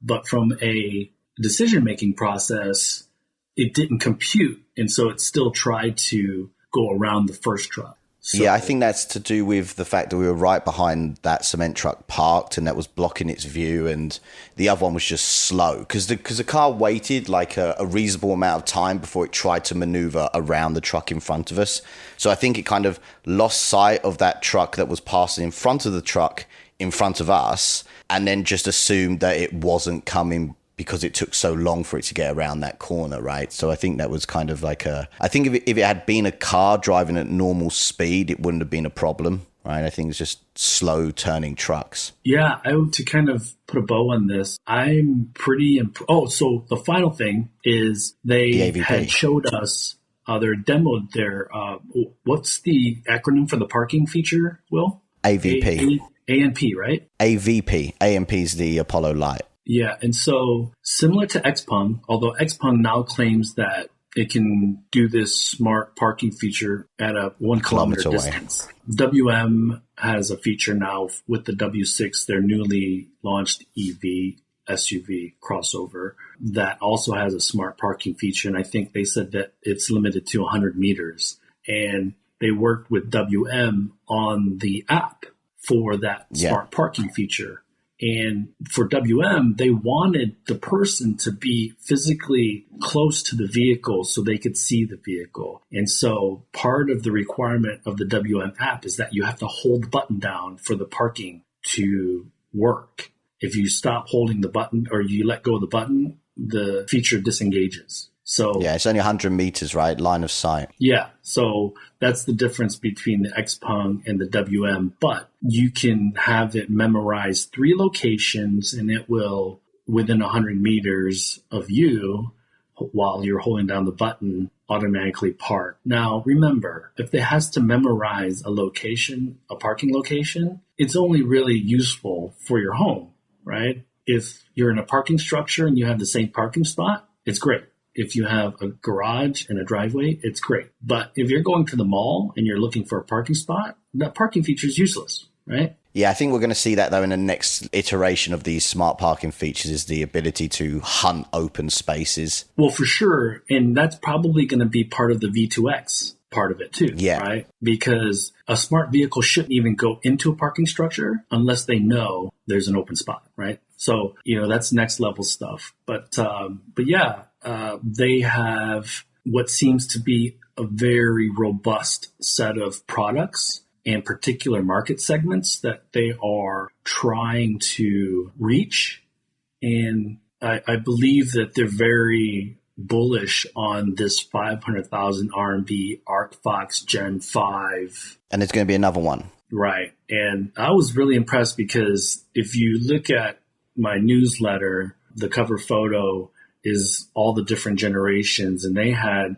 S1: but from a decision-making process, it didn't compute. And so it still tried to go around the first truck. So,
S3: I think that's to do with the fact that we were right behind that cement truck parked and that was blocking its view, and the other one was just slow because the car waited like a reasonable amount of time before it tried to maneuver around the truck in front of us. So I think it kind of lost sight of that truck that was passing in front of the truck in front of us, and then just assumed that it wasn't coming because it took so long for it to get around that corner, right? So I think that was kind of like I think if it had been a car driving at normal speed, it wouldn't have been a problem, right? I think it's just slow turning trucks.
S1: Yeah, to kind of put a bow on this, I'm pretty so the final thing is they had showed us, they demoed their, what's the acronym for the parking feature, Will?
S3: AVP.
S1: ANP, right?
S3: AVP. ANP is the Apollo light.
S1: Yeah, and so similar to XPeng, although XPeng now claims that it can do this smart parking feature at a 1 kilometer distance. WM has a feature now with the W6, their newly launched EV SUV crossover, that also has a smart parking feature. And I think they said that it's limited to 100 meters. And they worked with WM on the app for that smart parking feature. And for WM, they wanted the person to be physically close to the vehicle so they could see the vehicle. And so part of the requirement of the WM app is that you have to hold the button down for the parking to work. If you stop holding the button or you let go of the button, the feature disengages. So
S3: it's only 100 meters, right? Line of sight.
S1: Yeah. So that's the difference between the XPeng and the WM. But you can have it memorize 3 locations and it will, within 100 meters of you, while you're holding down the button, automatically park. Now, remember, if it has to memorize a location, a parking location, it's only really useful for your home, right? If you're in a parking structure and you have the same parking spot, it's great. If you have a garage and a driveway, it's great. But if you're going to the mall and you're looking for a parking spot, that parking feature is useless, right?
S3: Yeah, I think we're going to see that, though, in the next iteration of these smart parking features is the ability to hunt open spaces.
S1: Well, for sure. And that's probably going to be part of the V2X part of it, too, right? Because a smart vehicle shouldn't even go into a parking structure unless they know there's an open spot, right? So, that's next level stuff. But yeah. They have what seems to be a very robust set of products and particular market segments that they are trying to reach. And I believe that they're very bullish on this 500,000 RMB ArcFox Gen 5.
S3: And there's going to be another one.
S1: Right. And I was really impressed because if you look at my newsletter, the cover photo is all the different generations. And they had,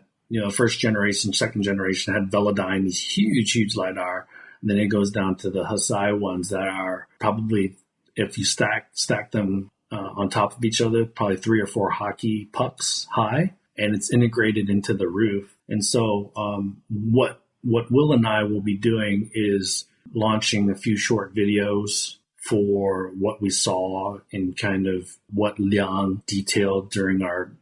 S1: first generation, second generation had Velodyne, these huge, huge LiDAR. And then it goes down to the Hesai ones that are probably, if you stack them on top of each other, probably 3 or 4 hockey pucks high, and it's integrated into the roof. And so what Will and I will be doing is launching a few short videos for what we saw and kind of what Liang detailed during our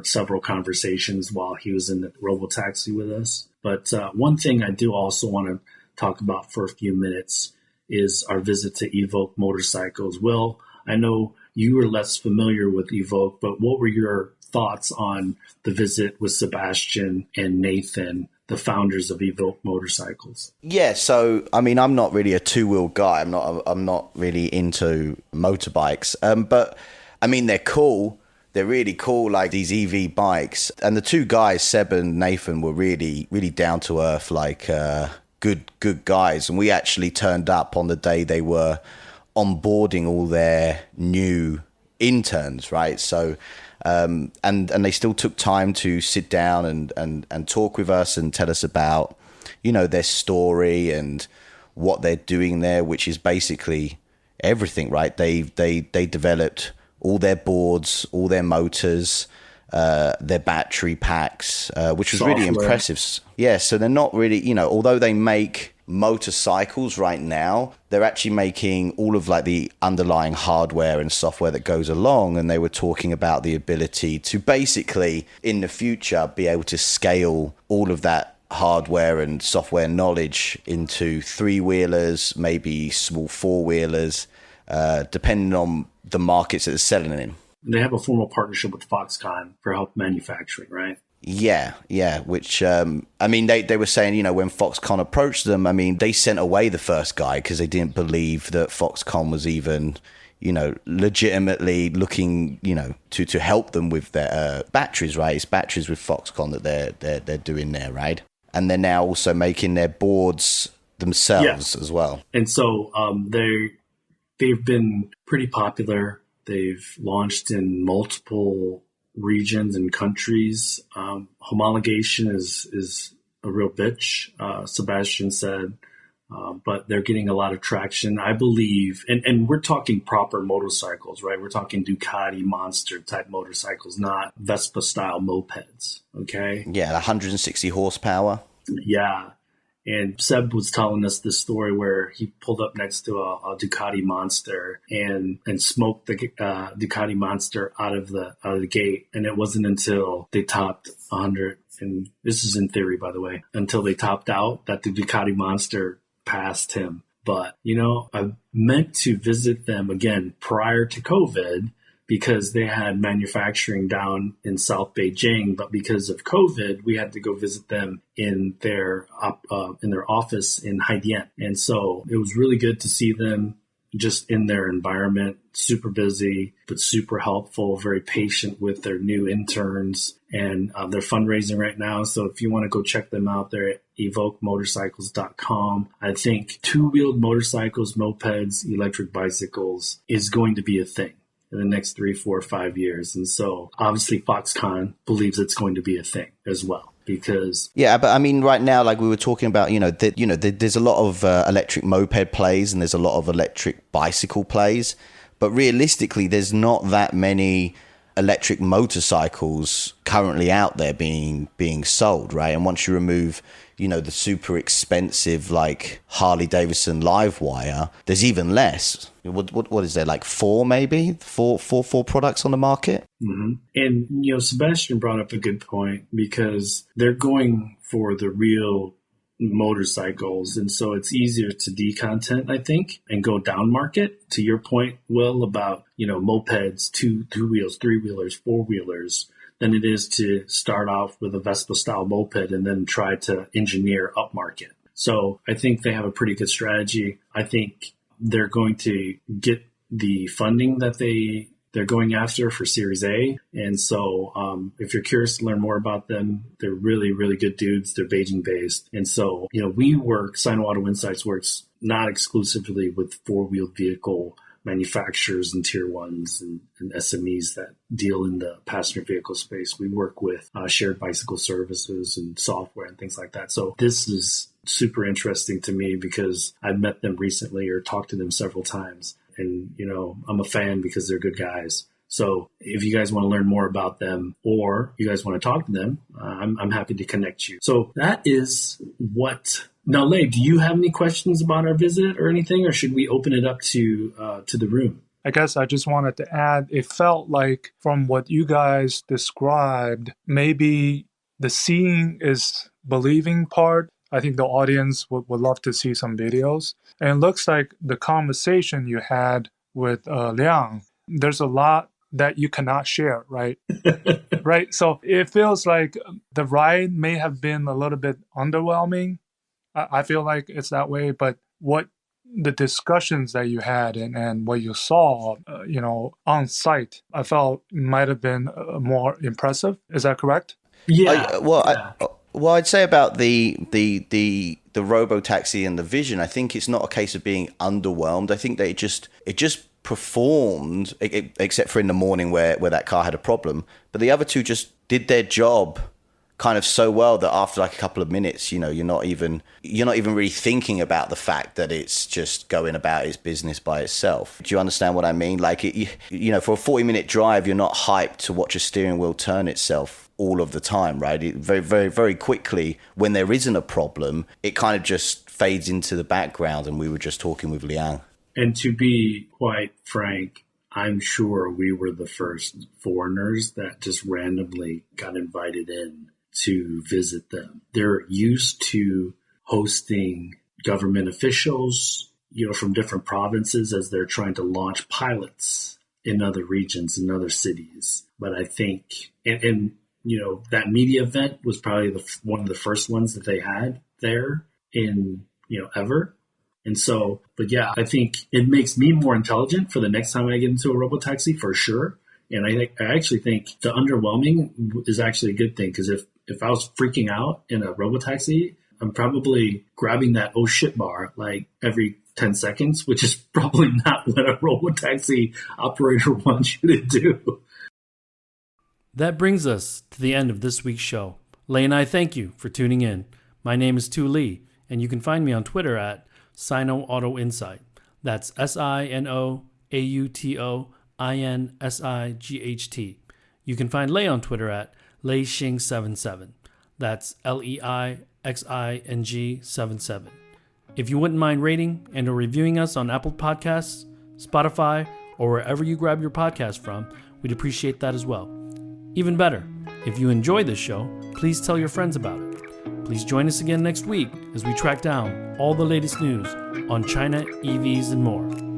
S1: several conversations while he was in the robotaxi with us. But one thing I do also want to talk about for a few minutes is our visit to Evoke Motorcycles. Will, I know you were less familiar with Evoke, but what were your thoughts on the visit with Sebastian and Nathan, the founders of Evoke Motorcycles?
S3: Yeah, so I mean, I'm not really a two-wheel guy. I'm not really into motorbikes. But I mean, they're cool. They're really cool, like these EV bikes. And the two guys, Seb and Nathan, were really, really down to earth, like good guys. And we actually turned up on the day they were onboarding all their new interns, right? So and they still took time to sit down and talk with us and tell us about, their story and what they're doing there, which is basically everything, right? They developed all their boards, all their motors, their battery packs, which was really impressive. Yeah, so they're not really, although they make motorcycles right now, they're actually making all of like the underlying hardware and software that goes along. And they were talking about the ability to basically in the future be able to scale all of that hardware and software knowledge into 3-wheelers, maybe small 4-wheelers, depending on the markets that they're selling in.
S1: They have a formal partnership with Foxconn for help manufacturing, right?
S3: Yeah, which, I mean, they were saying, when Foxconn approached them, I mean, they sent away the first guy because they didn't believe that Foxconn was even, legitimately looking, to help them with their batteries, right? It's batteries with Foxconn that they're doing there, right? And they're now also making their boards themselves as well. And
S1: so they've been pretty popular. They've launched in multiple regions and countries. Homologation is a real bitch, Sebastian said, but they're getting a lot of traction, I believe. And we're talking proper motorcycles, right? We're talking Ducati Monster type motorcycles, not Vespa style mopeds. Okay.
S3: Yeah. 160 horsepower.
S1: Yeah. And Seb was telling us this story where he pulled up next to a Ducati Monster and smoked the Ducati Monster out of the gate. And it wasn't until they topped 100, and this is in theory, by the way, until they topped out that the Ducati Monster passed him. But, I meant to visit them again prior to COVID because they had manufacturing down in South Beijing, but because of COVID, we had to go visit them in their office in Haidian. And so it was really good to see them just in their environment, super busy, but super helpful, very patient with their new interns. And they're fundraising right now. So if you want to go check them out, they're at evokemotorcycles.com. I think two-wheeled motorcycles, mopeds, electric bicycles is going to be a thing in the next 3, 4, 5 years. And so obviously Foxconn believes it's going to be a thing as well. Because
S3: but I mean, right now, like we were talking about, there's a lot of electric moped plays and there's a lot of electric bicycle plays, but realistically, there's not that many electric motorcycles currently out there being sold, right? And once you remove, the super expensive like Harley Davidson Livewire, there's even less. What is there, like 4 products on the market?
S1: Mm-hmm. And Sebastian brought up a good point because they're going for the real motorcycles, and so it's easier to decontent, I think, and go down market. To your point, Will, about mopeds, two wheels, 3-wheelers, 4-wheelers, than it is to start off with a Vespa style moped and then try to engineer upmarket. So I think they have a pretty good strategy. I think they're going to get the funding that they're going after for Series A. And so if you're curious to learn more about them, they're really, really good dudes. They're Beijing based. And so, Sino Auto Insights works not exclusively with 4-wheeled vehicle manufacturers and tier ones and SMEs that deal in the passenger vehicle space. We work with shared bicycle services and software and things like that. So this is super interesting to me because I've met them recently or talked to them several times. And, you know, I'm a fan because they're good guys. So if you guys want to learn more about them or you guys want to talk to them, I'm happy to connect you. So that is what. Now, Lei, do you have any questions about our visit or anything, or should we open it up to the room?
S2: I guess I just wanted to add, it felt like from what you guys described, maybe the seeing is believing part. I think the audience would love to see some videos. And it looks like the conversation you had with Liang, there's a lot that you cannot share, right? Right. So it feels like the ride may have been a little bit underwhelming. I feel like it's that way. But what the discussions that you had and what you saw, on site, I felt might have been more impressive. Is that correct?
S1: Yeah.
S3: I'd say about the robotaxi and the vision, I think it's not a case of being underwhelmed. I think that it just performed, except for in the morning where that car had a problem. But the other two just did their job kind of so well that after like a couple of minutes, you're not even really thinking about the fact that it's just going about its business by itself. Do you understand what I mean? Like, for a 40-minute drive, you're not hyped to watch a steering wheel turn itself all of the time, right? It very, very, very quickly, when there isn't a problem, it kind of just fades into the background. And we were just talking with Liang.
S1: And to be quite frank, I'm sure we were the first foreigners that just randomly got invited in to visit them. They're used to hosting government officials, from different provinces as they're trying to launch pilots in other regions, in other cities. But I think, and that media event was probably one of the first ones that they had there in, ever. And so, but yeah, I think it makes me more intelligent for the next time I get into a robotaxi for sure. And I actually think the underwhelming is actually a good thing, because if I was freaking out in a robotaxi, I'm probably grabbing that oh shit bar like every 10 seconds, which is probably not what a robotaxi operator wants you to do.
S4: That brings us to the end of this week's show. Lei and I thank you for tuning in. My name is Tu Lee, and you can find me on Twitter at Sino Auto Insight. That's SinoAutoInsight. You can find Lei on Twitter at Leixing77. That's LEIXING77. If you wouldn't mind rating and or reviewing us on Apple Podcasts, Spotify, or wherever you grab your podcast from, we'd appreciate that as well. Even better, if you enjoy this show, please tell your friends about it. Please join us again next week as we track down all the latest news on China, EVs, and more.